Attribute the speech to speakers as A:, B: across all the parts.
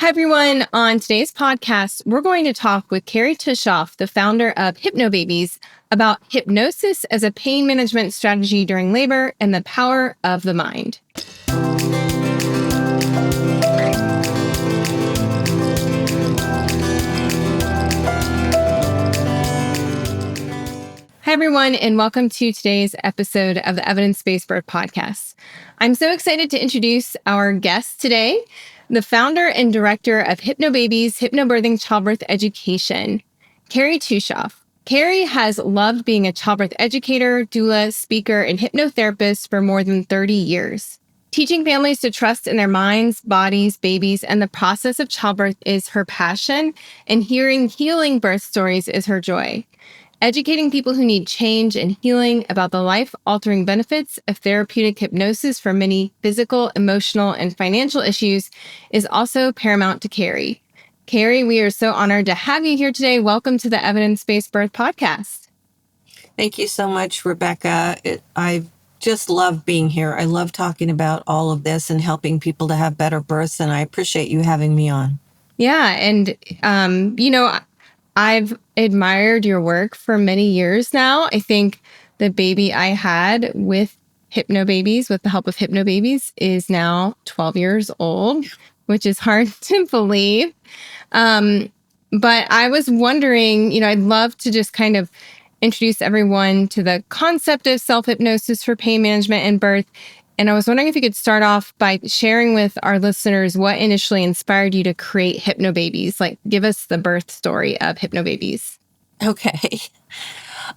A: Hi, everyone. On today's podcast, we're going to talk with Kerry Tuschhoff, the founder of Hypnobabies, about hypnosis as a pain management strategy during labor and the power of the mind. Hi, everyone, and welcome to today's episode of the Evidence-Based Birth Podcast. I'm so excited to introduce our guest today, the founder and director of Hypnobabies, hypnobirthing childbirth education, Kerry Tuschhoff. Kerry has loved being a childbirth educator, doula, speaker, and hypnotherapist for more than 30 years. Teaching families to trust in their minds, bodies, babies, and the process of childbirth is her passion, and hearing healing birth stories is her joy. Educating people who need change and healing about the life-altering benefits of therapeutic hypnosis for many physical, emotional, and financial issues is also paramount to Kerry. Kerry, we are so honored to have you here today. Welcome to the Evidence-Based Birth Podcast.
B: Thank you so much, Rebecca. I just love being here. I love talking about all of this and helping people to have better births, and I appreciate you having me on.
A: Yeah, and I've admired your work for many years now. I think the baby I had with Hypnobabies, with the help of Hypnobabies, is now 12 years old, which is hard to believe. But I was wondering, I'd love to just kind of introduce everyone to the concept of self-hypnosis for pain management and birth. And I was wondering if you could start off by sharing with our listeners what initially inspired you to create Hypnobabies. Like, give us the birth story of Hypnobabies.
B: Okay.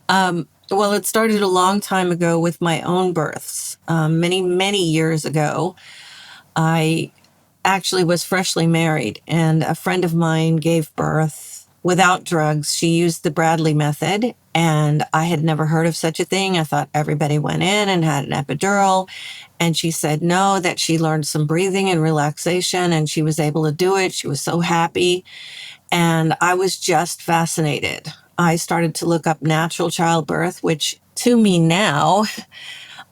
B: Well, it started a long time ago with my own births. Many years ago, I actually was freshly married, and a friend of mine gave birth without drugs. She used the Bradley method, and I had never heard of such a thing. I thought everybody went in and had an epidural. And she said no, that she learned some breathing and relaxation, and she was able to do it. She was so happy. And I was just fascinated. I started to look up natural childbirth, which to me now,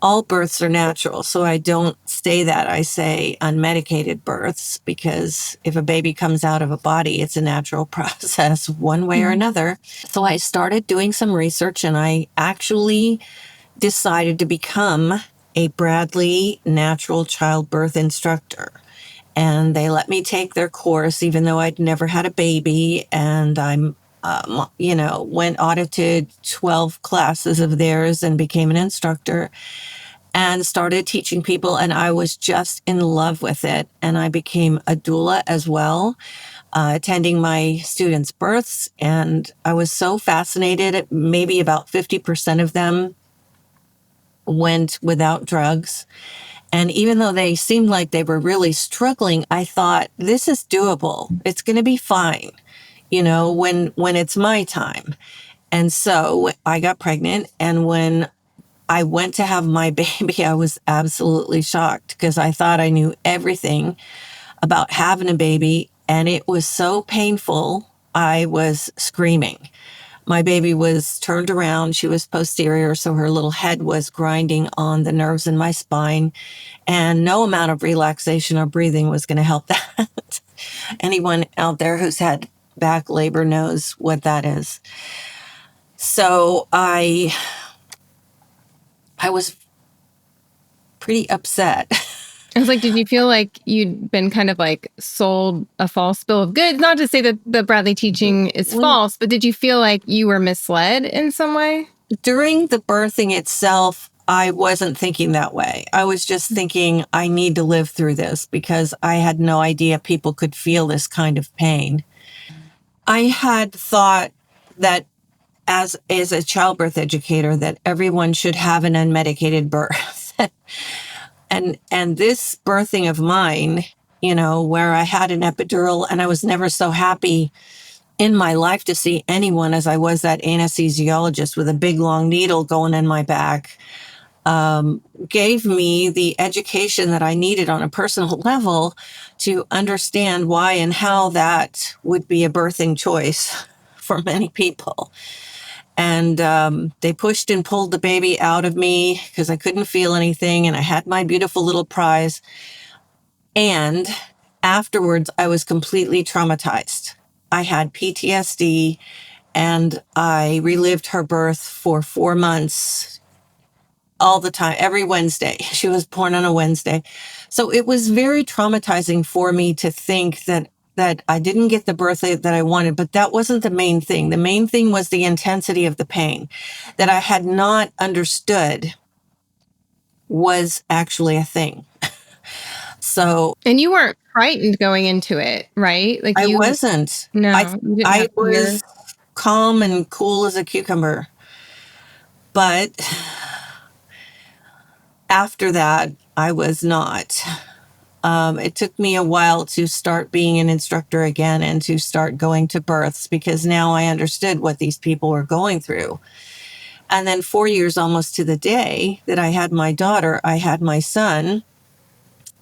B: all births are natural. So I don't say that. I say unmedicated births, because if a baby comes out of a body, it's a natural process one way or another. So I started doing some research, and I actually decided to become a Bradley natural childbirth instructor. And they let me take their course, even though I'd never had a baby. And I'm, went audited 12 classes of theirs and became an instructor and started teaching people. And I was just in love with it. And I became a doula as well, attending my students' births. And I was so fascinated. Maybe about 50% of them went without drugs. And even though they seemed like they were really struggling, I thought, this is doable. It's going to be fine, when it's my time. And so I got pregnant. And when I went to have my baby, I was absolutely shocked, because I thought I knew everything about having a baby. And it was so painful. I was screaming. My baby was turned around. She was posterior, so her little head was grinding on the nerves in my spine, and no amount of relaxation or breathing was going to help that. Anyone out there who's had back labor knows what that is. So I was pretty upset.
A: I was like, did you feel like you'd been kind of like sold a false bill of goods? Not to say that the Bradley teaching is false, but did you feel like you were misled in some way?
B: During the birthing itself, I wasn't thinking that way. I was just thinking, I need to live through this, because I had no idea people could feel this kind of pain. I had thought that as a childbirth educator, that everyone should have an unmedicated birth. And this birthing of mine, where I had an epidural, and I was never so happy in my life to see anyone as I was that anesthesiologist with a big long needle going in my back, gave me the education that I needed on a personal level to understand why and how that would be a birthing choice for many people. And they pushed and pulled the baby out of me because I couldn't feel anything, and I had my beautiful little prize. And afterwards, I was completely traumatized. I had PTSD and I relived her birth for 4 months all the time, every Wednesday. She was born on a Wednesday. So it was very traumatizing for me to think that I didn't get the birth that I wanted, but that wasn't the main thing. The main thing was the intensity of the pain that I had not understood was actually a thing. So
A: And you weren't frightened going into it, right? Like
B: I
A: you,
B: wasn't.
A: no, you didn't
B: I
A: have fear.
B: was calm and cool as a cucumber. But after that, I was not. It took me a while to start being an instructor again and to start going to births because now I understood what these people were going through. And then 4 years almost to the day that I had my daughter, I had my son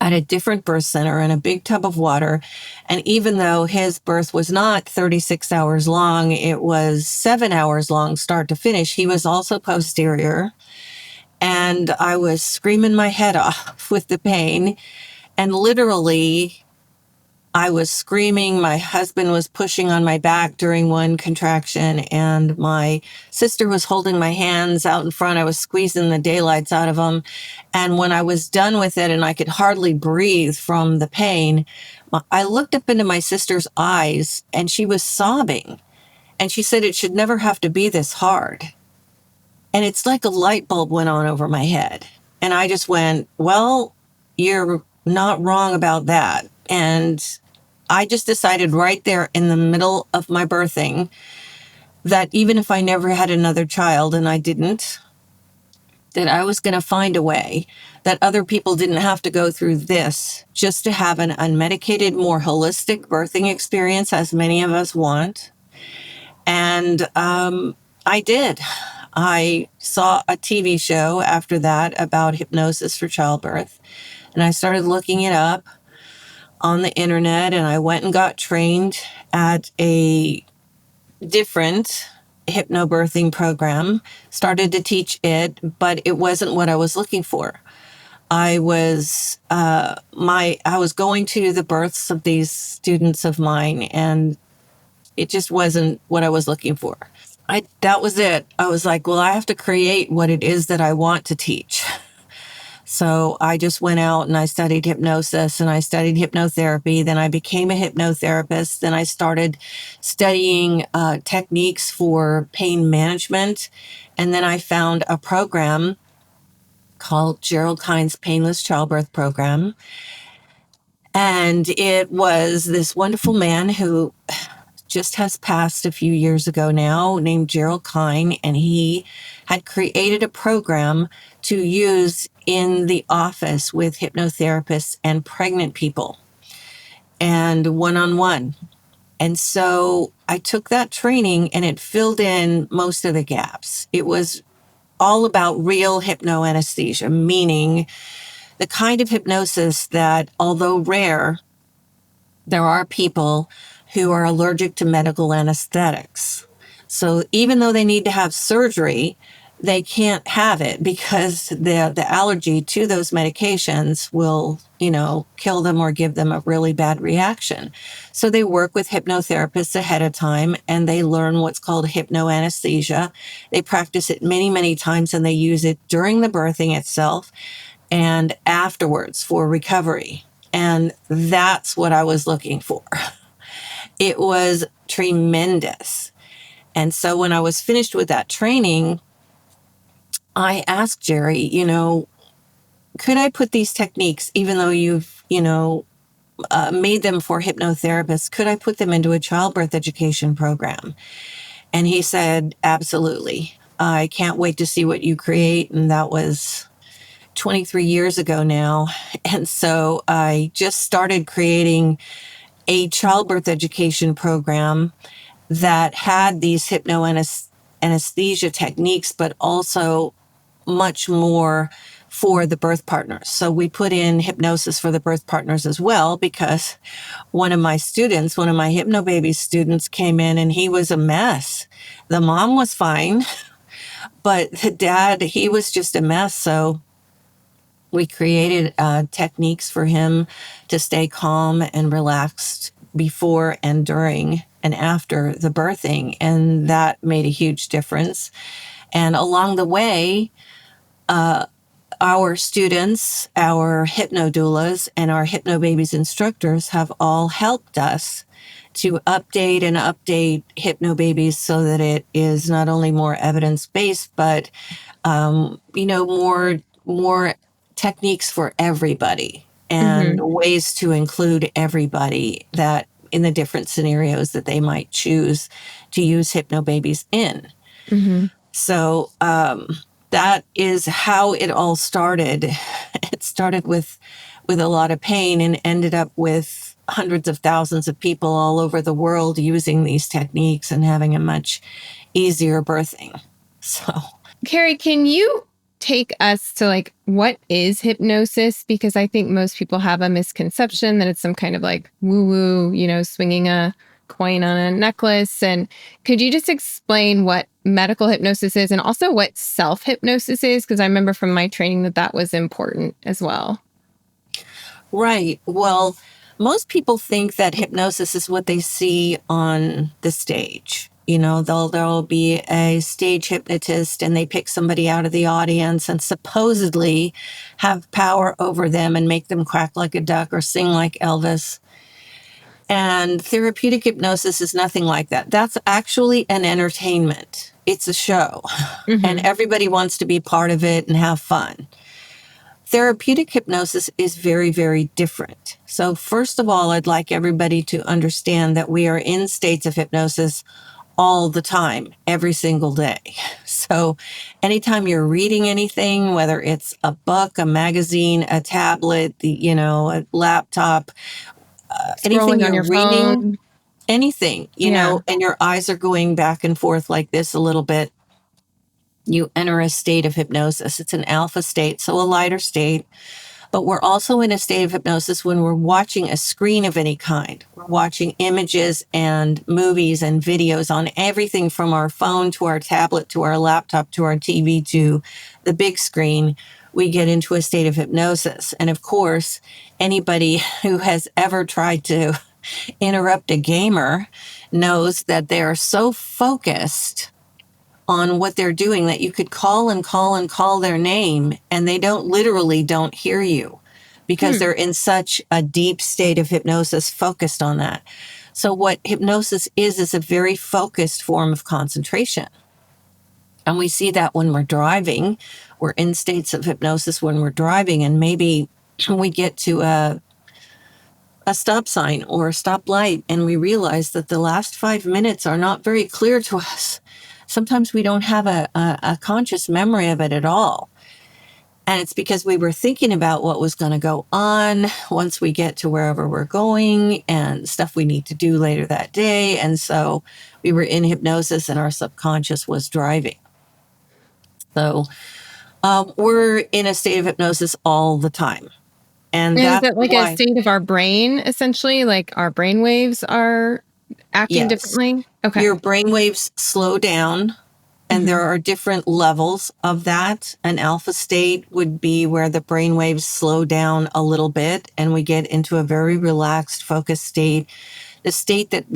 B: at a different birth center in a big tub of water. And even though his birth was not 36 hours long, it was 7 hours long, start to finish, he was also posterior. And I was screaming my head off with the pain. And literally, I was screaming. My husband was pushing on my back during one contraction, and my sister was holding my hands out in front. I was squeezing the daylights out of them. And when I was done with it and I could hardly breathe from the pain, I looked up into my sister's eyes and she was sobbing. And she said, "It should never have to be this hard." And it's like a light bulb went on over my head. And I just went, well, you're not wrong about that. And I just decided right there in the middle of my birthing that even if I never had another child, and I didn't, that I was going to find a way that other people didn't have to go through this just to have an unmedicated, more holistic birthing experience, as many of us want. And I did. I saw a TV show after that about hypnosis for childbirth, and I started looking it up on the internet, and I went and got trained at a different hypnobirthing program, started to teach it, but it wasn't what I was looking for. I was I was going to the births of these students of mine, and it just wasn't what I was looking for. That was it. I was like, well, I have to create what it is that I want to teach. So I just went out and I studied hypnosis and I studied hypnotherapy. Then I became a hypnotherapist. Then I started studying techniques for pain management. And then I found a program called Gerald Kine's Painless Childbirth Program. And it was this wonderful man who just has passed a few years ago now, named Gerald Kine, and he had created a program to use in the office with hypnotherapists and pregnant people and one-on-one. And so I took that training and it filled in most of the gaps. It was all about real hypno-anesthesia, meaning the kind of hypnosis that, although rare, there are people who are allergic to medical anesthetics. So even though they need to have surgery, they can't have it because the allergy to those medications will, kill them or give them a really bad reaction. So they work with hypnotherapists ahead of time and they learn what's called hypno-anesthesia. They practice it many, many times and they use it during the birthing itself and afterwards for recovery. And that's what I was looking for. It was tremendous. And so when I was finished with that training, I asked Jerry, could I put these techniques, even though you've, made them for hypnotherapists, could I put them into a childbirth education program? And he said, absolutely. I can't wait to see what you create. And that was 23 years ago now. And so I just started creating a childbirth education program that had these hypno-anesthesia techniques, but also much more for the birth partners. So we put in hypnosis for the birth partners as well, because one of my Hypnobabies students came in and he was a mess. The mom was fine, but the dad, he was just a mess. So We created techniques for him to stay calm and relaxed before and during and after the birthing. And that made a huge difference. And along the way, our students, our hypno doulas, and our Hypnobabies instructors have all helped us to update Hypnobabies so that it is not only more evidence-based, but more techniques for everybody and
A: Mm-hmm.
B: ways to include everybody that in the different scenarios that they might choose to use Hypnobabies in.
A: Mm-hmm.
B: So that is how it all started. It started with a lot of pain and ended up with hundreds of thousands of people all over the world using these techniques and having a much easier birthing. So,
A: Kerry, can you take us to like what is hypnosis? Because I think most people have a misconception that it's some kind of like woo-woo, swinging a coin on a necklace. And could you just explain what medical hypnosis is and also what self-hypnosis is? Because I remember from my training that was important as well.
B: right. Well, most people think that hypnosis is what they see on the stage. There'll be a stage hypnotist and they pick somebody out of the audience and supposedly have power over them and make them quack like a duck or sing like Elvis. And therapeutic hypnosis is nothing like that. That's actually an entertainment. It's a show, and
A: Mm-hmm.
B: everybody wants to be part of it and have fun. Therapeutic hypnosis is very, very different. So, first of all, I'd like everybody to understand that we are in states of hypnosis all the time, every single day. So, anytime you're reading anything, whether it's a book, a magazine, a tablet, a laptop, anything
A: Scrolling on
B: you're
A: your
B: reading,
A: phone.
B: anything,
A: Yeah.
B: and your eyes are going back and forth like this a little bit, you enter a state of hypnosis. It's an alpha state, so a lighter state. But we're also in a state of hypnosis when we're watching a screen of any kind. We're watching images and movies and videos on everything from our phone to our tablet to our laptop to our TV to the big screen. We get into a state of hypnosis. And of course, anybody who has ever tried to interrupt a gamer knows that they are so focused on what they're doing that you could call and call and call their name and they don't hear you because
A: Hmm.
B: they're in such a deep state of hypnosis focused on that. So what hypnosis is a very focused form of concentration. And we see that when we're driving. We're in states of hypnosis when we're driving, and maybe we get to a stop sign or a stoplight and we realize that the last 5 minutes are not very clear to us. Sometimes we don't have a conscious memory of it at all. And it's because we were thinking about what was going to go on once we get to wherever we're going and stuff we need to do later that day. And so we were in hypnosis and our subconscious was driving. So we're in a state of hypnosis all the time. And
A: And is
B: that's
A: it like a
B: why,
A: state of our brain, essentially? Like our brain waves are acting
B: yes,
A: differently? Okay.
B: your brain waves slow down. And
A: Hmm.
B: there are different levels of that. An alpha state would be where the brain waves slow down a little bit and we get into a very relaxed, focused state. The state that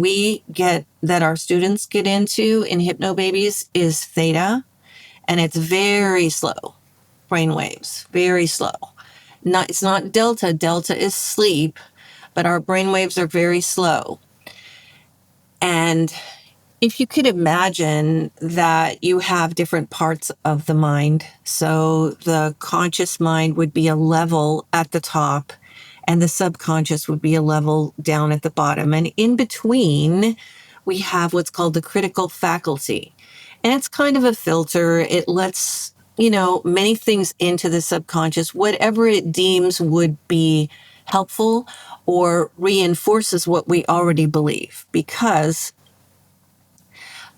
B: that our students get into in Hypnobabies is theta, and it's very slow brain waves, very slow. It's not delta. Delta is sleep, but our brain waves are very slow. And if you could imagine that you have different parts of the mind, so the conscious mind would be a level at the top, and the subconscious would be a level down at the bottom. And in between, we have what's called the critical faculty. And it's kind of a filter. It lets, many things into the subconscious, whatever it deems would be helpful or reinforces what we already believe, because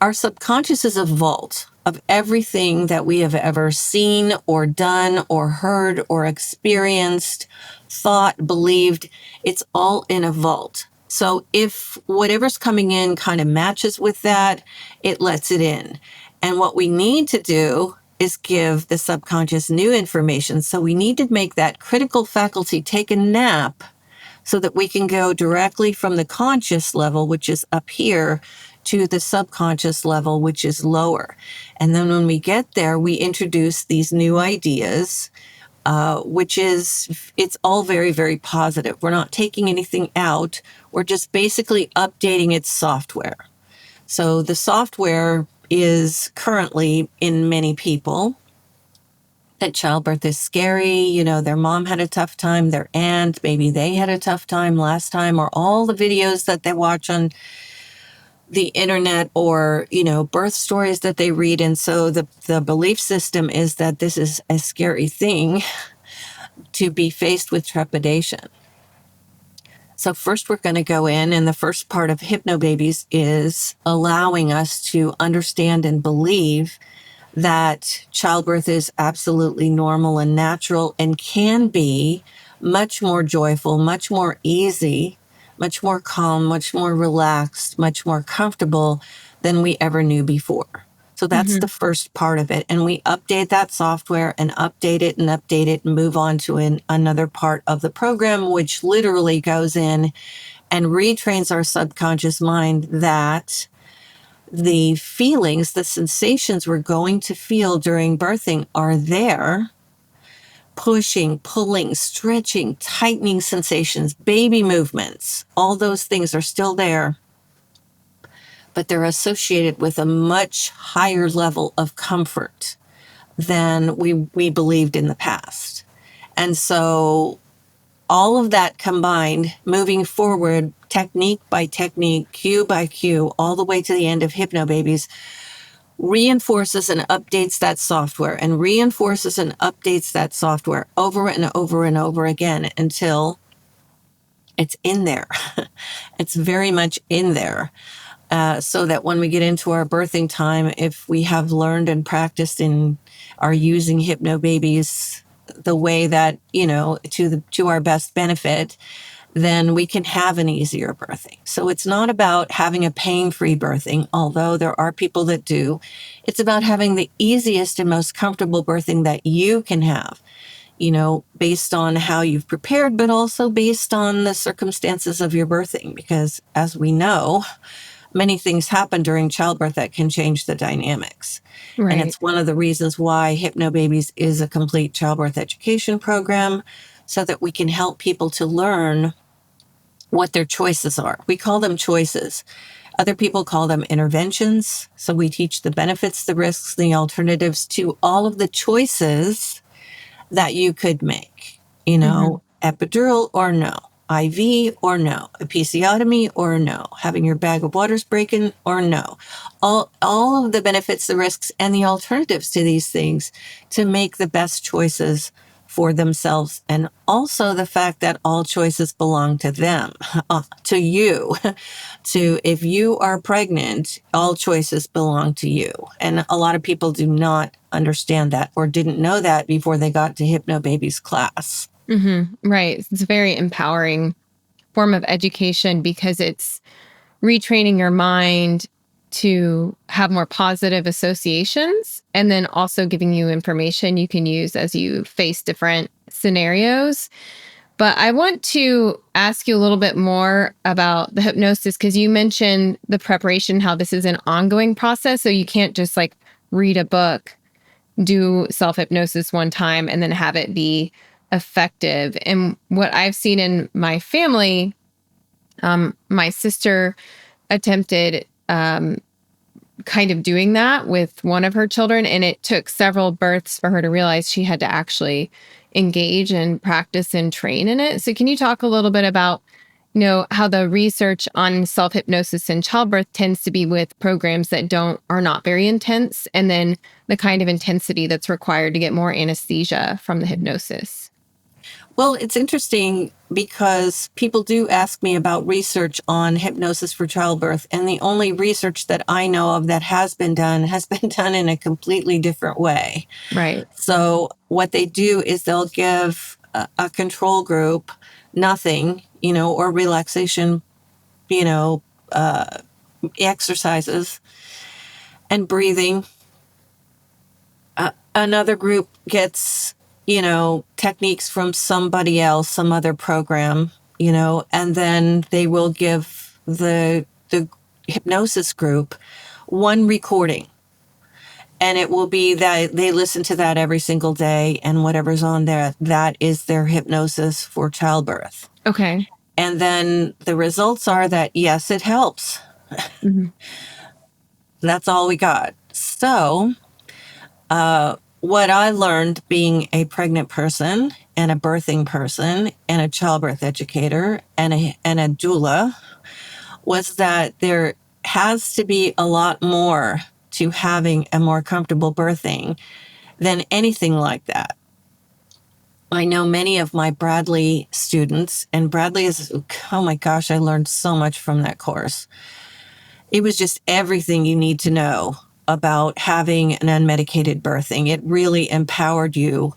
B: our subconscious is a vault of everything that we have ever seen or done or heard or experienced, thought, believed. It's all in a vault. So if whatever's coming in kind of matches with that, it lets it in. And what we need to do is give the subconscious new information. So we need to make that critical faculty take a nap so that we can go directly from the conscious level, which is up here, to the subconscious level, which is lower. And then when we get there, we introduce these new ideas, which is, it's all very, very positive. We're not taking anything out. We're just basically updating its software. So the software is currently in many people that childbirth is scary. You know, their mom had a tough time, their aunt, maybe they had a tough time last time, or all the videos that they watch on the internet, or, you know, birth stories that they read. And so the belief system is that this is a scary thing to be faced with trepidation. So first we're going to go in, and the first part of Hypnobabies is allowing us to understand and believe that childbirth is absolutely normal and natural and can be much more joyful, much more easy, much more calm, much more relaxed, much more comfortable than we ever knew before. So that's the first part of it. And we update that software and update it and update it and move on to another part of the program, which literally goes in and retrains our subconscious mind that the feelings, the sensations we're going to feel during birthing are there. Pushing, pulling, stretching, tightening sensations, baby movements, all those things are still there, but they're associated with a much higher level of comfort than we believed in the past. And so all of that combined, moving forward, technique by technique, cue by cue, all the way to the end of Hypnobabies, reinforces and updates that software and reinforces and updates that software over and over and over again until it's in there. It's very much in there. So that when we get into our birthing time, if we have learned and practiced and are using Hypnobabies the way that, you know, to our best benefit, then we can have an easier birthing. So it's not about having a pain-free birthing, although there are people that do. It's about having the easiest and most comfortable birthing that you can have, you know, based on how you've prepared, but also based on the circumstances of your birthing. Because as we know, many things happen during childbirth that can change the dynamics.
A: Right.
B: And it's one of the reasons why Hypnobabies is a complete childbirth education program, so that we can help people to learn what their choices are. We call them choices. Other people call them interventions. So we teach the benefits, the risks, the alternatives to all of the choices that you could make. You know, epidural or no, IV or no, episiotomy or no, having your bag of waters breaking or no. All of the benefits, the risks, and the alternatives to these things to make the best choices for themselves. And also the fact that all choices belong to them, to you. To if you are pregnant, all choices belong to you. And a lot of people do not understand that or didn't know that before they got to Hypnobabies class.
A: Right. It's a very empowering form of education because it's retraining your mind to have more positive associations and then also giving you information you can use as you face different scenarios. But I want to ask you a little bit more about the hypnosis because you mentioned the preparation, how this is an ongoing process. So you can't just like read a book, do self-hypnosis one time, and then have it be effective. And what I've seen in my family, my sister attempted kind of doing that with one of her children, and it took several births for her to realize she had to actually engage and practice and train in it. So can you talk a little bit about, you know, how the research on self-hypnosis in childbirth tends to be with programs that are not very intense, and then the kind of intensity that's required to get more anesthesia from the hypnosis?
B: Well, it's interesting because people do ask me about research on hypnosis for childbirth. And the only research that I know of that has been done in a completely different way.
A: Right.
B: So what they do is they'll give a control group nothing, you know, or relaxation, you know, exercises and breathing. Another group gets, techniques from somebody else, some other program, and then they will give the hypnosis group one recording. And it will be that they listen to that every single day, and whatever's on there, that is their hypnosis for childbirth.
A: Okay.
B: And then the results are that, yes, it helps.
A: Mhm.
B: That's all we got. So, what I learned being a pregnant person and a birthing person and a childbirth educator and a doula was that there has to be a lot more to having a more comfortable birthing than anything like that. I know many of my Bradley students, and Bradley is, oh my gosh, I learned so much from that course. It was just everything you need to know about having an unmedicated birthing. It really empowered you.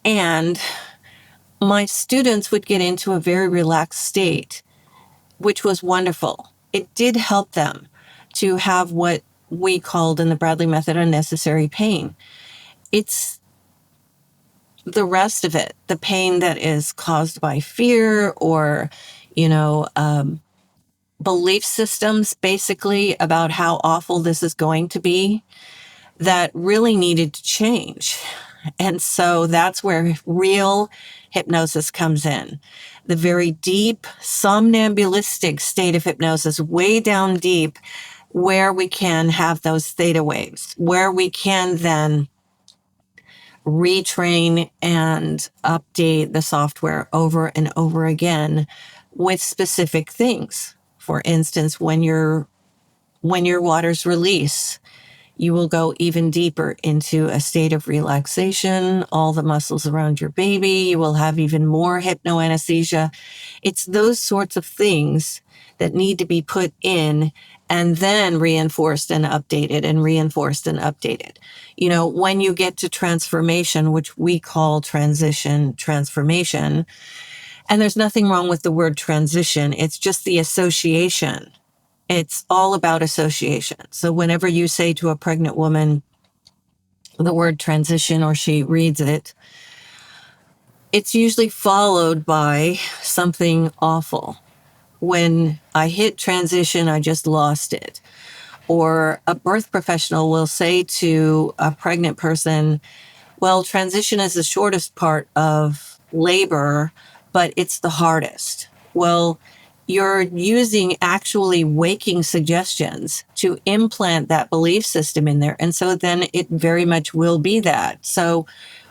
B: And my students would get into a very relaxed state, which was wonderful. It did help them to have what we called in the Bradley method unnecessary pain. It's the rest of it, the pain that is caused by fear or, you know, um, belief systems basically about how awful this is going to be that really needed to change. And so that's where real hypnosis comes in. The very deep, somnambulistic state of hypnosis, way down deep, where we can have those theta waves, where we can then retrain and update the software over and over again with specific things. For instance, when your waters release, you will go even deeper into a state of relaxation, all the muscles around your baby. You will have even more hypno-anesthesia. It's those sorts of things that need to be put in and then reinforced and updated and reinforced and updated. When you get to transformation, which we call transition transformation, and there's nothing wrong with the word transition, it's just the association. It's all about association. So whenever you say to a pregnant woman the word transition or she reads it, it's usually followed by something awful. When I hit transition, I just lost it. Or a birth professional will say to a pregnant person, well, transition is the shortest part of labor, but it's the hardest. Well, you're using actually waking suggestions to implant that belief system in there. And so then it very much will be that. So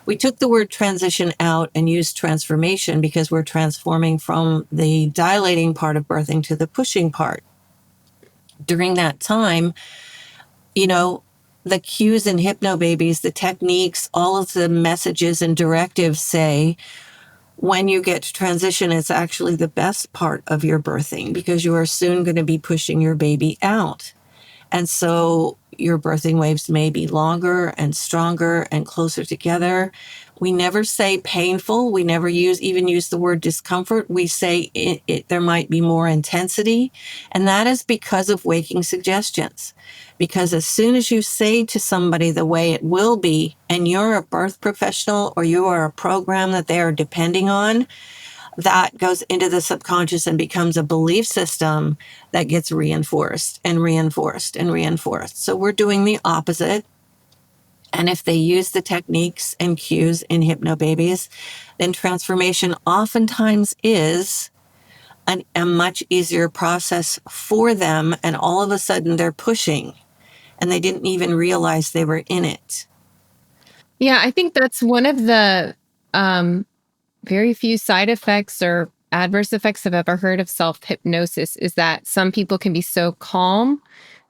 B: we took the word transition out and used transformation because we're transforming from the dilating part of birthing to the pushing part. During that time, you know, the cues in Hypnobabies, the techniques, all of the messages and directives say when you get to transition, it's actually the best part of your birthing because you are soon going to be pushing your baby out. And so your birthing waves may be longer and stronger and closer together. We never say painful. We never even use the word discomfort. We say there might be more intensity. And that is because of waking suggestions. Because as soon as you say to somebody the way it will be, and you're a birth professional or you are a program that they are depending on, that goes into the subconscious and becomes a belief system that gets reinforced and reinforced and reinforced. So we're doing the opposite. And if they use the techniques and cues in Hypnobabies, then transformation oftentimes is a much easier process for them. And all of a sudden they're pushing and they didn't even realize they were in it.
A: Yeah, I think that's one of the very few side effects or adverse effects I've ever heard of self-hypnosis is that some people can be so calm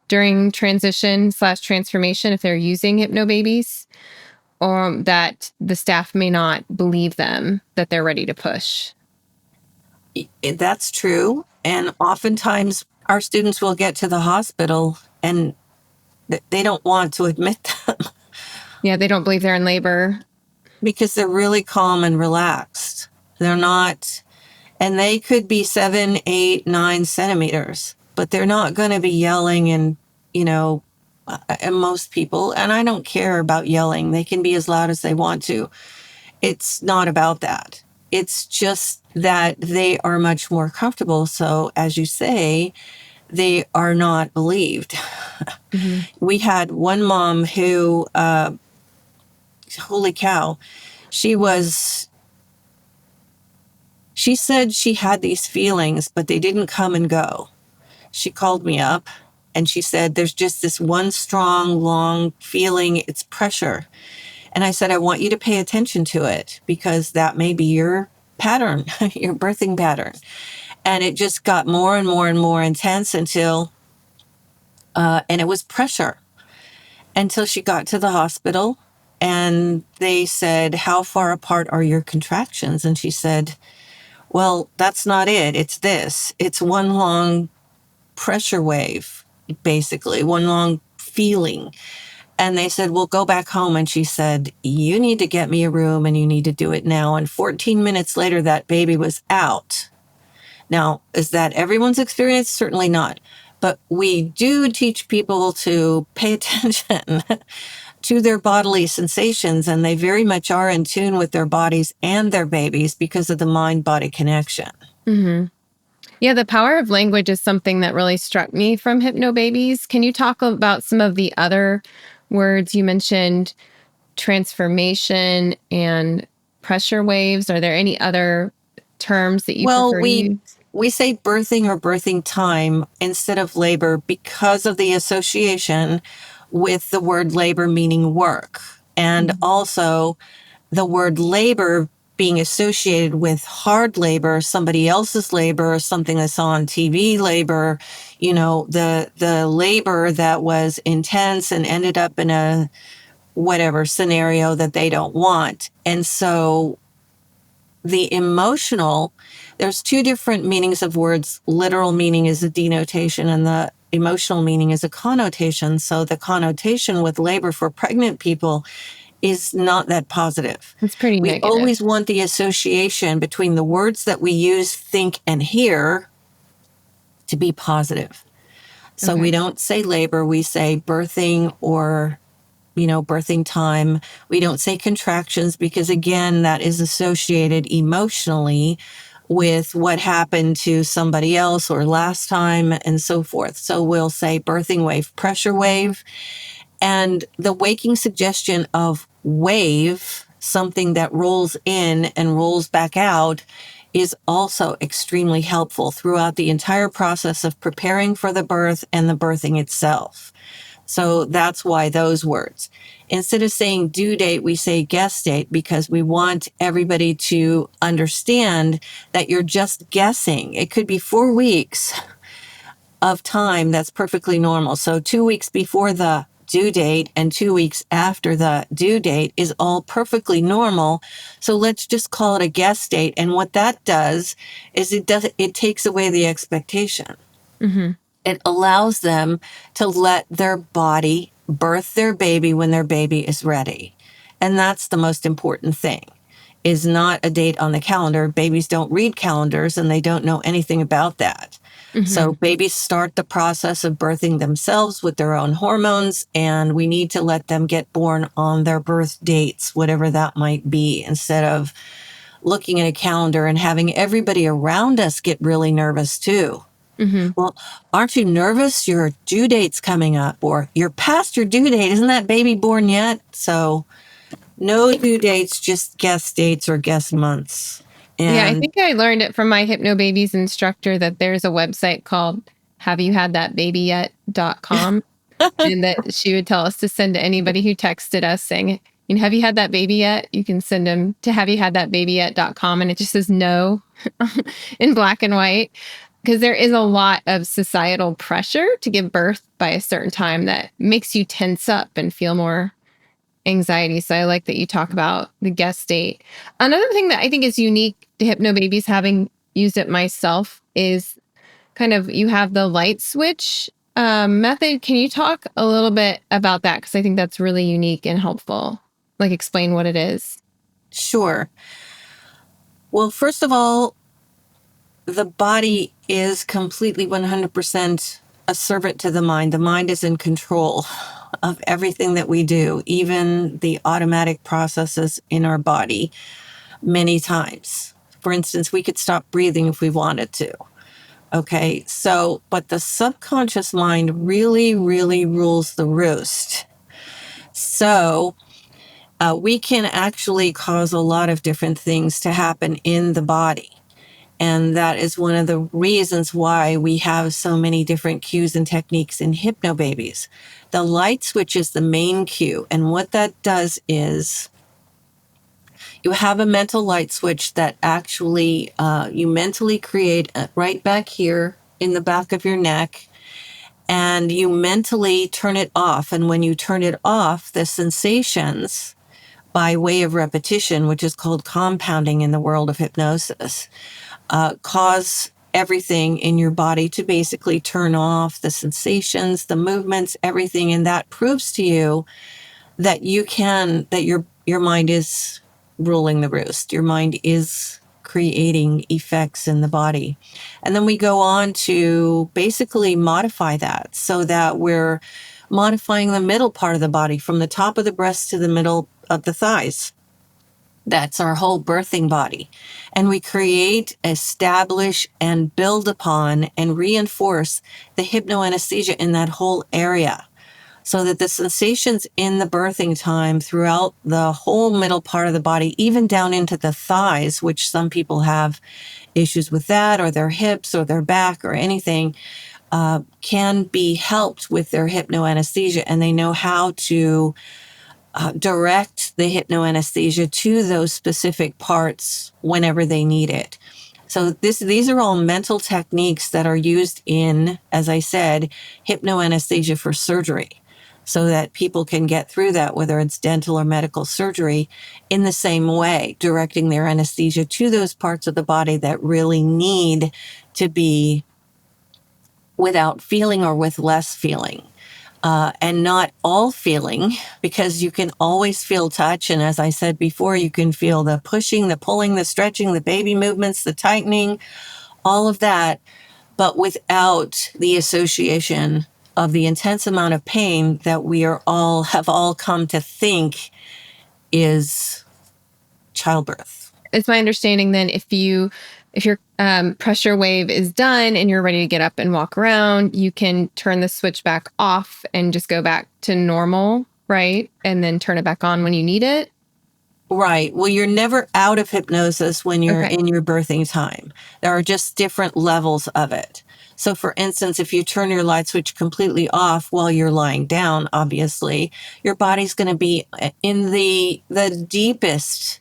A: during transition/transformation if they're using Hypnobabies, or that the staff may not believe them that they're ready to push.
B: That's true. And oftentimes our students will get to the hospital and they don't want to admit them
A: Yeah, they don't believe they're in labor.
B: because they're really calm and relaxed. They're not, and they could be 7, 8, 9 centimeters, but they're not going to be yelling and, you know, and most people, and I don't care about yelling. They can be as loud as they want to. It's not about that. It's just that they are much more comfortable. So, as you say, they are not believed.
A: Mm-hmm.
B: We had one mom who, holy cow, she said she had these feelings, but they didn't come and go. She called me up and she said, there's just this one strong, long feeling. It's pressure. And I said, I want you to pay attention to it because that may be your pattern, your birthing pattern. And it just got more and more and more intense until, and it was pressure until she got to the hospital. And they said, how far apart are your contractions? And she said, well, that's not it. It's this. It's one long pressure wave, basically, one long feeling. And they said, well, go back home. And she said, you need to get me a room and you need to do it now. And 14 minutes later, that baby was out. Now, is that everyone's experience? Certainly not. But we do teach people to pay attention to their bodily sensations, and they very much are in tune with their bodies and their babies because of the mind-body connection.
A: Mm-hmm. Yeah, the power of language is something that really struck me from Hypnobabies. Can you talk about some of the other words you mentioned? Transformation and pressure waves. Are there any other terms that you
B: Well,
A: prefer to use?
B: we say birthing or birthing time instead of labor because of the association with the word labor meaning work. And also the word labor being associated with hard labor, somebody else's labor, something that's on TV labor, the labor that was intense and ended up in a whatever scenario that they don't want. And so the emotional, there's two different meanings of words. Literal meaning is a denotation and the emotional meaning is a connotation. So the connotation with labor for pregnant people is not that positive.
A: It's pretty
B: We
A: negative.
B: always want the association between the words that we use, think, and hear to be positive. So
A: Okay.
B: we don't say labor, we say birthing or birthing time. We don't say contractions because, again, that is associated emotionally with what happened to somebody else or last time and so forth. So we'll say birthing wave, pressure wave. And the waking suggestion of wave, something that rolls in and rolls back out, is also extremely helpful throughout the entire process of preparing for the birth and the birthing itself. So that's why those words. Instead of saying due date, we say guess date because we want everybody to understand that you're just guessing. It could be 4 weeks of time. That's perfectly normal. So 2 weeks before the due date and 2 weeks after the due date is all perfectly normal. So let's just call it a guess date. And what that does is it takes away the expectation.
A: Mm-hmm.
B: It allows them to let their body birth their baby when their baby is ready. And that's the most important thing, is not a date on the calendar. Babies don't read calendars and they don't know anything about that.
A: Mm-hmm.
B: So babies start the process of birthing themselves with their own hormones, and we need to let them get born on their birth dates, whatever that might be, instead of looking at a calendar and having everybody around us get really nervous too.
A: Mm-hmm.
B: Well, aren't you nervous? Your due date's coming up, or you're past your due date. Isn't that baby born yet? So no due dates, just guess dates or guess months.
A: Yeah, I
B: And
A: think I learned it from my Hypnobabies instructor that there's a website called haveyouhadthatbabyet.com and that she would tell us to send to anybody who texted us saying, have you had that baby yet? You can send them to haveyouhadthatbabyet.com and it just says no in black and white. Because there is a lot of societal pressure to give birth by a certain time that makes you tense up and feel more anxiety. So I like that you talk about the guest date. Another thing that I think is unique to Hypnobabies, having used it myself, is kind of you have the light switch method. Can you talk a little bit about that? Because I think that's really unique and helpful. Like explain what it is.
B: sure. Well, first of all, the body is completely 100% a servant to the mind. The mind is in control. of everything that we do, even the automatic processes in our body, many times. For instance, we could stop breathing if we wanted to. Okay, so, but the subconscious mind really, really rules the roost. So, we can actually cause a lot of different things to happen in the body. And that is one of the reasons why we have so many different cues and techniques in Hypnobabies. The light switch is the main cue. And what that does is you have a mental light switch that actually you mentally create right back here in the back of your neck. And you mentally turn it off. And when you turn it off, the sensations by way of repetition, which is called compounding in the world of hypnosis, cause everything in your body to basically turn off, the sensations, the movements, everything. And that proves to you that your mind is ruling the roost. Your mind is creating effects in the body. And then we go on to basically modify that so that we're modifying the middle part of the body from the top of the breast to the middle of the thighs. That's our whole birthing body. And we create, establish, and build upon and reinforce the hypno-anesthesia in that whole area so that the sensations in the birthing time throughout the whole middle part of the body, even down into the thighs, which some people have issues with that, or their hips or their back or anything, can be helped with their hypno-anesthesia. And they know how to direct the hypno-anesthesia to those specific parts whenever they need it. So these are all mental techniques that are used in, as I said, hypno-anesthesia for surgery, so that people can get through that, whether it's dental or medical surgery, in the same way, directing their anesthesia to those parts of the body that really need to be without feeling or with less feeling. And not all feeling, because you can always feel touch. And as I said before, you can feel the pushing, the pulling, the stretching, the baby movements, the tightening, all of that, but without the association of the intense amount of pain that we have all come to think is childbirth.
A: It's my understanding then if your pressure wave is done and you're ready to get up and walk around, you can turn the switch back off and just go back to normal, right? And then turn it back on when you need it.
B: Right. Well, you're never out of hypnosis when you're
A: Okay.
B: in your birthing time. There are just different levels of it. So for instance, if you turn your light switch completely off while you're lying down, obviously, your body's going to be in the deepest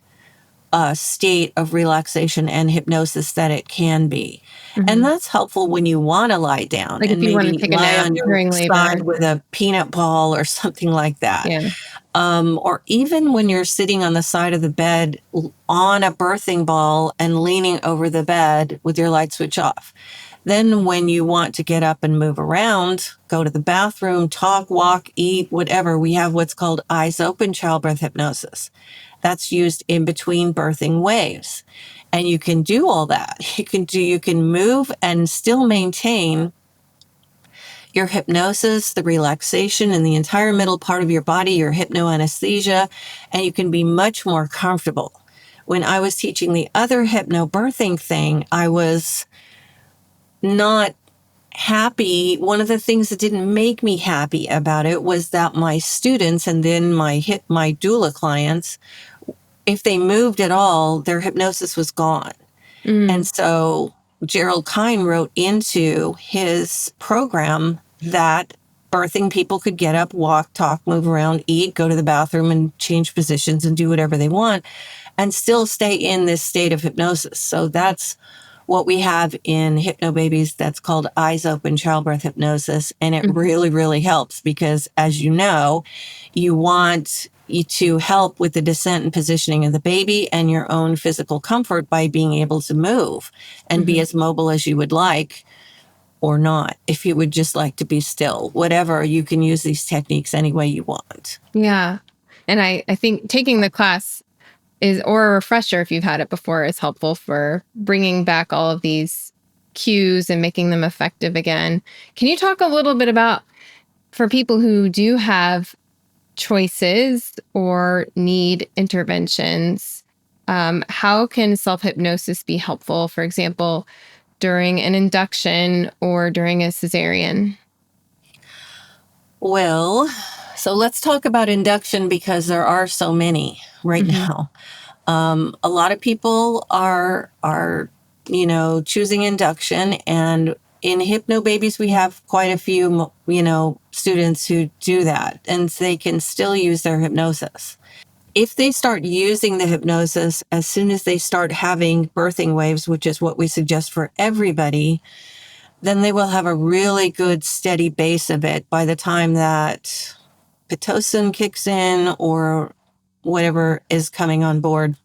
B: state of relaxation and hypnosis that it can be.
A: Mm-hmm.
B: And that's helpful when you want to lie down
A: Like
B: and
A: if you want to
B: maybe
A: take a
B: lie
A: nap
B: on your
A: during
B: side
A: labor.
B: with a peanut ball or something like that.
A: Yeah.
B: Or even when you're sitting on the side of the bed on a birthing ball and leaning over the bed with your light switch off. Then when you want to get up and move around, go to the bathroom, talk, walk, eat, whatever, we have what's called eyes open childbirth hypnosis. That's used in between birthing waves. And you can do all that. You can move and still maintain your hypnosis, the relaxation in the entire middle part of your body, your hypno-anesthesia, and you can be much more comfortable. When I was teaching the other hypnobirthing thing, I was not happy. One of the things that didn't make me happy about it was that my students and then my doula clients, if they moved at all, their hypnosis was gone. And so Gerald Kine wrote into his program that birthing people could get up, walk, talk, move around, eat, go to the bathroom and change positions and do whatever they want and still stay in this state of hypnosis. So that's what we have in Hypnobabies that's called eyes open childbirth hypnosis. And it really, really helps because, as you know, you want to help with the descent and positioning of the baby and your own physical comfort by being able to move and be as mobile as you would like or not. If you would just like to be still, whatever, you can use these techniques any way you want.
A: Yeah. And I think taking the class or a refresher, if you've had it before, is helpful for bringing back all of these cues and making them effective again. Can you talk a little bit about for people who do have choices or need interventions, how can self-hypnosis be helpful, for example, during an induction or during a cesarean?
B: Well, so let's talk about induction because there are so many right
A: Mm-hmm.
B: now. A lot of people are choosing induction, and in Hypnobabies we have quite a few students who do that, and they can still use their hypnosis. If they start using the hypnosis as soon as they start having birthing waves, which is what we suggest for everybody, then they will have a really good steady base of it by the time that Pitocin kicks in or whatever is coming on board.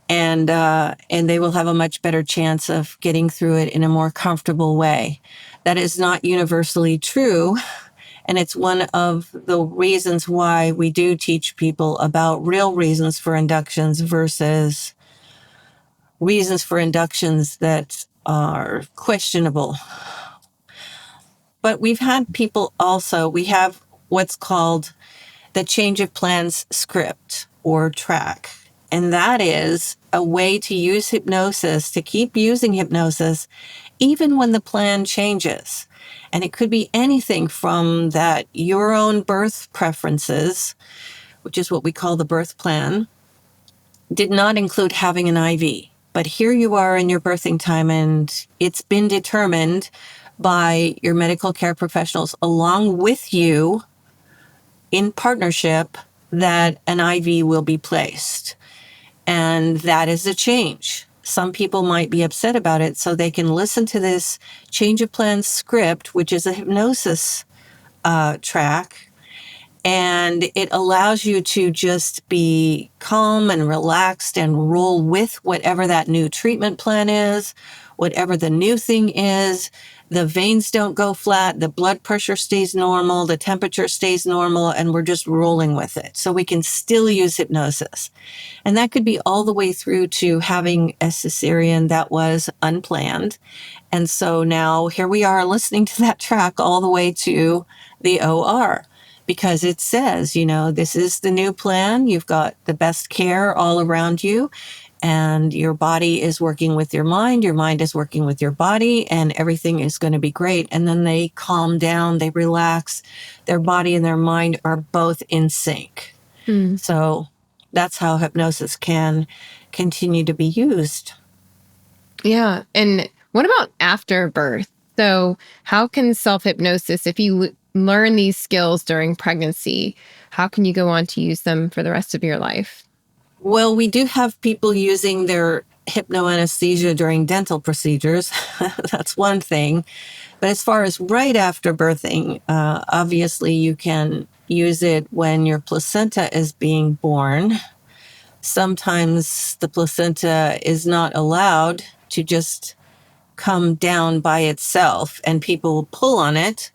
B: And they will have a much better chance of getting through it in a more comfortable way. That is not universally true. And it's one of the reasons why we do teach people about real reasons for inductions versus reasons for inductions that are questionable. But we've had people also, we have what's called the change of plans script or track. And that is a way to use hypnosis, to keep using hypnosis, even when the plan changes. And it could be anything from that your own birth preferences, which is what we call the birth plan, did not include having an IV. But here you are in your birthing time, and it's been determined by your medical care professionals along with you in partnership that an IV will be placed. And that is a change. Some people might be upset about it, so they can listen to this change of plans script, which is a hypnosis track, and it allows you to just be calm and relaxed and roll with whatever that new treatment plan is, whatever the new thing is. The veins don't go flat, the blood pressure stays normal, the temperature stays normal, and we're just rolling with it. So we can still use hypnosis. And that could be all the way through to having a cesarean that was unplanned. And so now here we are listening to that track all the way to the OR. Because it says, this is the new plan. You've got the best care all around you, and your body is working with your mind is working with your body, and everything is going to be great. And then they calm down, they relax, their body and their mind are both in sync.
A: Mm.
B: So that's how hypnosis can continue to be used.
A: Yeah. And what about after birth? So, how can self-hypnosis, if you learn these skills during pregnancy, how can you go on to use them for the rest of your life?
B: Well, we do have people using their hypno-anesthesia during dental procedures. That's one thing. But as far as right after birthing, obviously you can use it when your placenta is being born. Sometimes the placenta is not allowed to just come down by itself, and people will pull on it.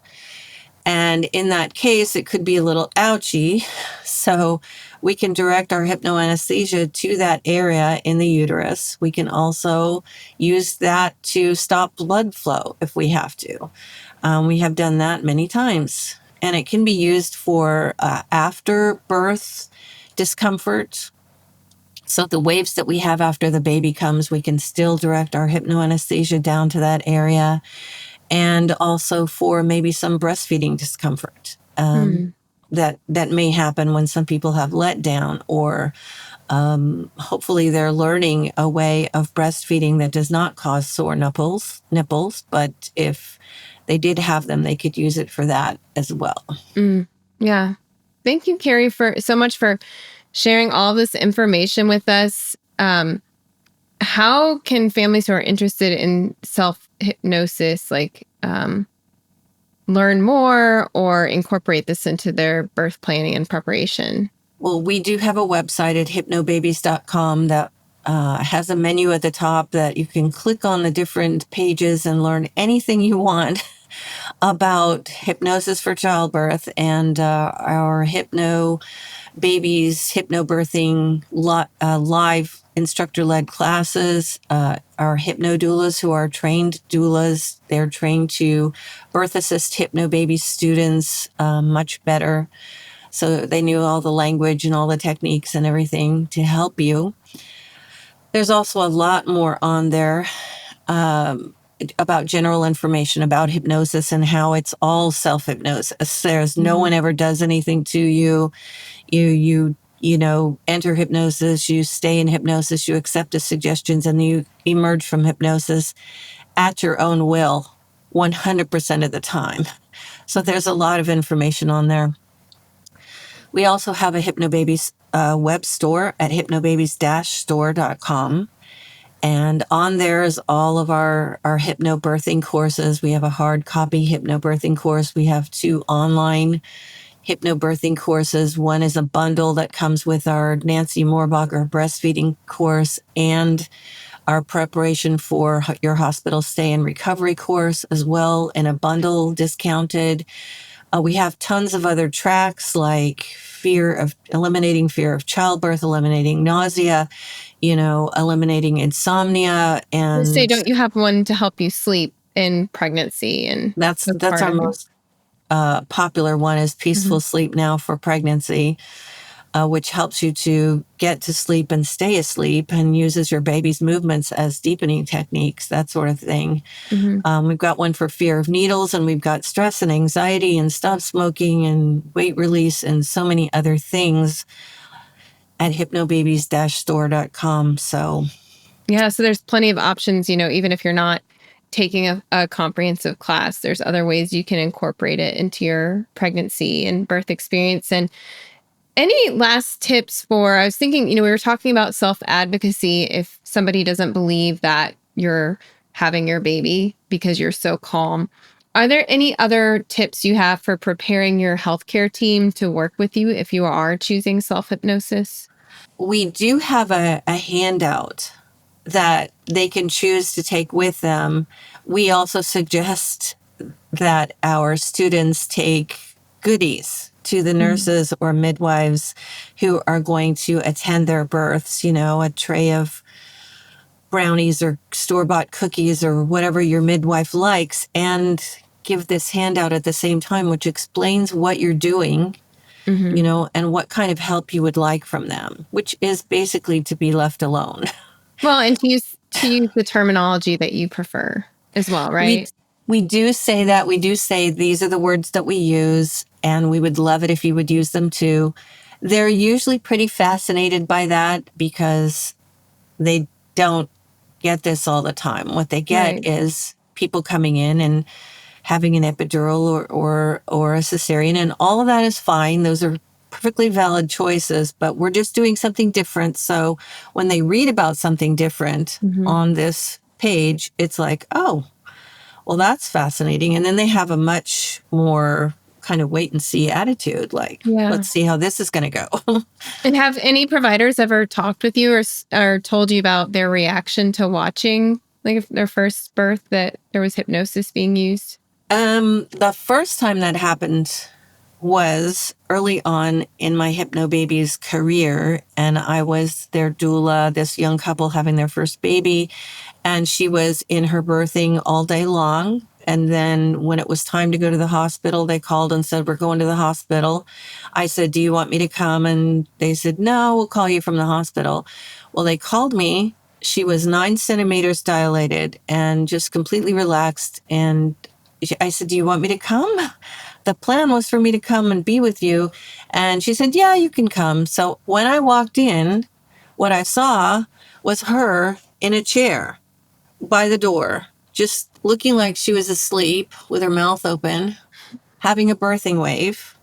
B: And in that case, it could be a little ouchy. So we can direct our hypnoanesthesia to that area in the uterus. We can also use that to stop blood flow if we have to. We have done that many times. And it can be used for after birth discomfort. So the waves that we have after the baby comes, we can still direct our hypnoanesthesia down to that area. And also for maybe some breastfeeding discomfort that may happen when some people have let down, or hopefully they're learning a way of breastfeeding that does not cause sore nipples. But if they did have them, they could use it for that as well.
A: Yeah. Thank you, Kerry, for so much for sharing all this information with us. How can families who are interested in self-hypnosis learn more or incorporate this into their birth planning and preparation?
B: Well, we do have a website at hypnobabies.com that has a menu at the top that you can click on the different pages and learn anything you want about hypnosis for childbirth and our Hypnobabies hypnobirthing live instructor-led classes. Our hypno doulas who are trained doulas, they're trained to birth assist hypnobaby students much better. So they knew all the language and all the techniques and everything to help you. There's also a lot more on there about general information about hypnosis and how it's all self-hypnosis. There's no one ever does anything to you. You know, enter hypnosis, you stay in hypnosis, you accept the suggestions, and you emerge from hypnosis at your own will 100% of the time. So there's a lot of information on there. We also have a Hypnobabies web store at hypnobabies-store.com. And on there is all of our hypnobirthing courses. We have a hard copy hypnobirthing course. We have 2 online hypnobirthing courses. One is a bundle that comes with our Nancy Moorbacher breastfeeding course and our preparation for your hospital stay and recovery course as well in a bundle, discounted. We have tons of other tracks like eliminating fear of childbirth, eliminating nausea, eliminating insomnia. And
A: Say, don't you have one to help you sleep in pregnancy? And
B: that's our most popular one is Peaceful Sleep Now for pregnancy, which helps you to get to sleep and stay asleep and uses your baby's movements as deepening techniques, that sort of thing. We've got one for fear of needles, and we've got stress and anxiety and stop smoking and weight release and so many other things at hypnobabies-store.com. So
A: there's plenty of options, even if you're not taking a comprehensive class, there's other ways you can incorporate it into your pregnancy and birth experience. And any last tips I was thinking, we were talking about self-advocacy. If somebody doesn't believe that you're having your baby because you're so calm, are there any other tips you have for preparing your healthcare team to work with you if you are choosing self-hypnosis?
B: We do have a handout that they can choose to take with them. We also suggest that our students take goodies to the nurses or midwives who are going to attend their births, a tray of brownies or store-bought cookies or whatever your midwife likes, and give this handout at the same time, which explains what you're doing, and what kind of help you would like from them, which is basically to be left alone.
A: Well, and to use the terminology that you prefer as well, right?
B: We do say that. We do say these are the words that we use, and we would love it if you would use them too. They're usually pretty fascinated by that because they don't get this all the time. What they get is people coming in and having an epidural or a cesarean, and all of that is fine. Those are perfectly valid choices, but we're just doing something different. So when they read about something different on this page, it's like, oh, well, that's fascinating. And then they have a much more kind of wait and see attitude. Like, let's see how this is going to go.
A: And have any providers ever talked with you or told you about their reaction to watching like their first birth that there was hypnosis being used?
B: The first time that happened was early on in my Hypnobabies career, and I was their doula, this young couple having their first baby, and she was in her birthing all day long. And then when it was time to go to the hospital, they called and said, we're going to the hospital. I said, do you want me to come? And they said, no, we'll call you from the hospital. Well, they called me. She was 9 centimeters dilated and just completely relaxed. And I said, do you want me to come? The plan was for me to come and be with you. And she said, yeah, you can come. So when I walked in, what I saw was her in a chair by the door, just looking like she was asleep with her mouth open, having a birthing wave.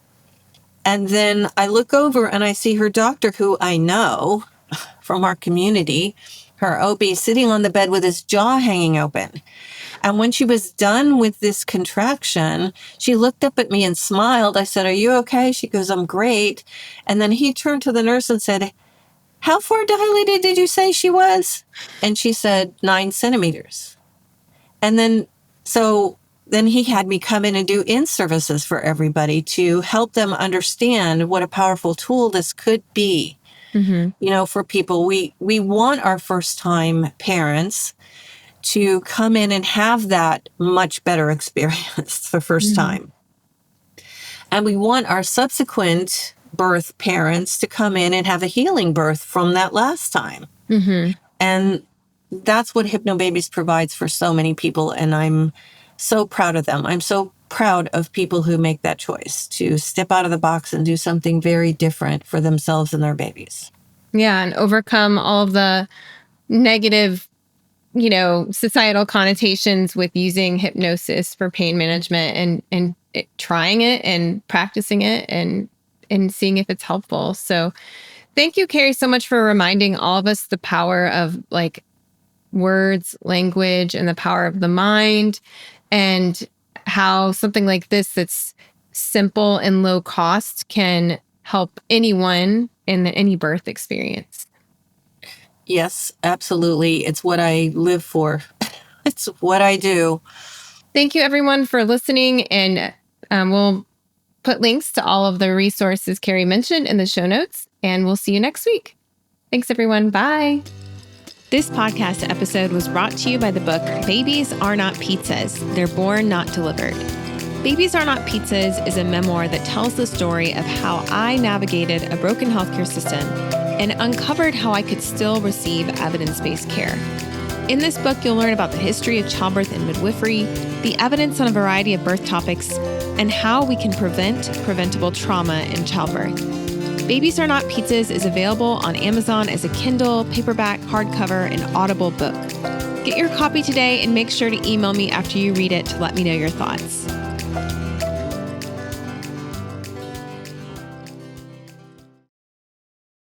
B: And then I look over and I see her doctor, who I know from our community, her OB, sitting on the bed with his jaw hanging open. And when she was done with this contraction, she looked up at me and smiled. I said, are you okay? She goes, I'm great. And then he turned to the nurse and said, how far dilated did you say she was? And she said, 9 centimeters. And then he had me come in and do in-services for everybody to help them understand what a powerful tool this could be. For people, we want our first time parents to come in and have that much better experience the first time. And we want our subsequent birth parents to come in and have a healing birth from that last time. And that's what Hypnobabies provides for so many people. And I'm so proud of them. I'm so proud of people who make that choice to step out of the box and do something very different for themselves and their babies.
A: Yeah, and overcome all of the negative, societal connotations with using hypnosis for pain management and trying it and practicing it and seeing if it's helpful. So thank you, Kerry, so much for reminding all of us the power of words, language, and the power of the mind, and how something like this that's simple and low cost can help anyone in any birth experience.
B: Yes, absolutely. It's what I live for. It's what I do.
A: Thank you, everyone, for listening. And we'll put links to all of the resources Kerry mentioned in the show notes. And we'll see you next week. Thanks, everyone. Bye. This podcast episode was brought to you by the book Babies Are Not Pizzas. They're Born, Not Delivered. Babies Are Not Pizzas is a memoir that tells the story of how I navigated a broken healthcare system and uncovered how I could still receive evidence-based care. In this book, you'll learn about the history of childbirth and midwifery, the evidence on a variety of birth topics, and how we can prevent preventable trauma in childbirth. Babies Are Not Pizzas is available on Amazon as a Kindle, paperback, hardcover, and Audible book. Get your copy today and make sure to email me after you read it to let me know your thoughts.